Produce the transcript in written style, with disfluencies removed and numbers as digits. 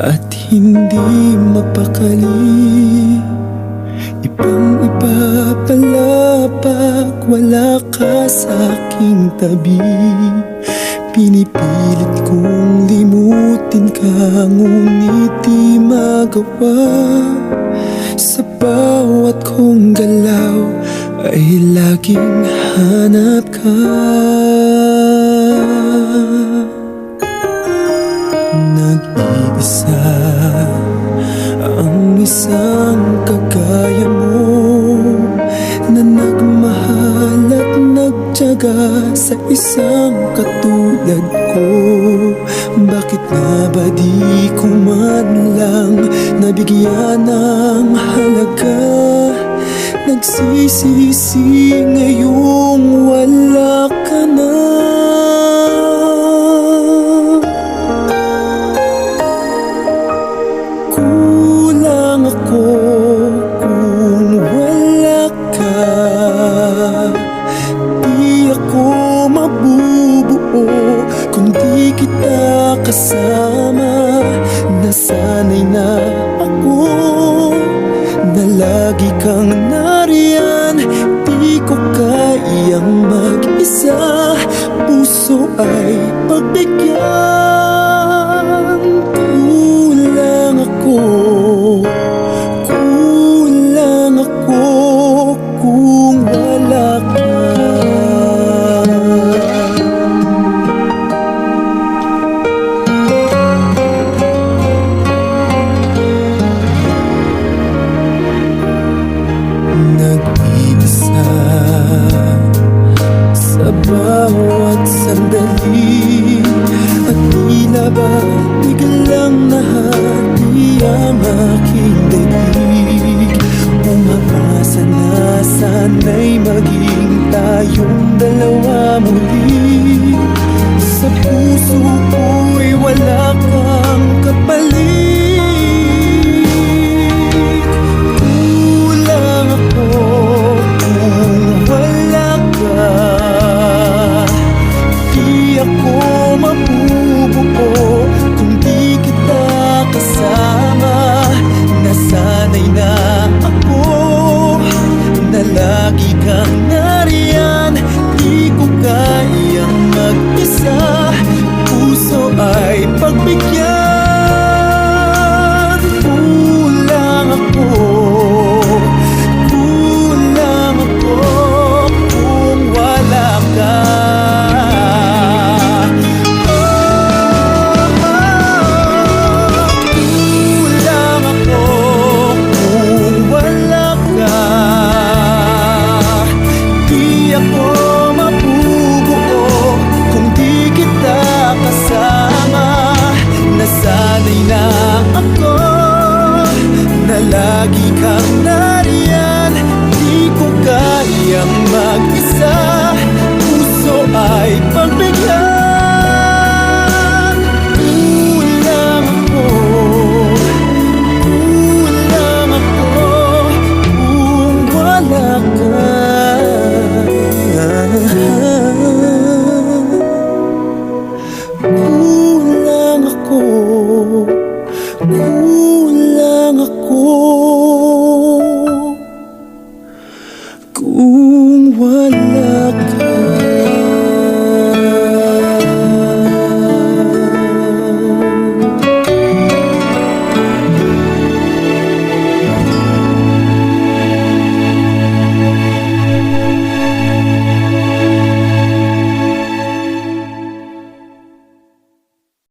at hindi mapakali. Ibang-iba pala pag wala ka sa aking tabi. Pinipilit kong limutin ka, ngunit di magawa. Sa bawat kong galaw ay laging hanap ka. Nag-iisa ang isang kagaya mo, na nagmahal at nagtiyaga sa isang katulad ko. Bakit nga ba di ko man lang nabigyan ng halaga? Nagsisisi ngayong wala ka na. Kulang ako kung wala ka. Di ako mabubuo kung di kita kasama. Nasanay na ako na lagi kang nariyan. Di ko kayang mag-isa, puso ay pagbigyan. Kulang ako kung wala ka. Nag-iisa sa bawat sandali, at tila ba biglang nahati ang aking daig. Umaasa na sana'y maging tayong dalawa muli. Sa puso ko'y wala kang kapalit. Kulang ako kung wala ka. Di ako mabubuo kung di kita kasama. Nasanay na ako na lagi kang nariyan. Di ko kayang mag-isa, puso ay pagbigyan. Kulang ako kung wala ka. Kulang ako kung wala ka. Di ako mabubuo kung di kita kasama. Nasanay na ako na lagi kang nariyan. Di ko kayang mag-isa, puso ay pagbigyan. Kulang ako kung wala ka. Kulang ako kung wala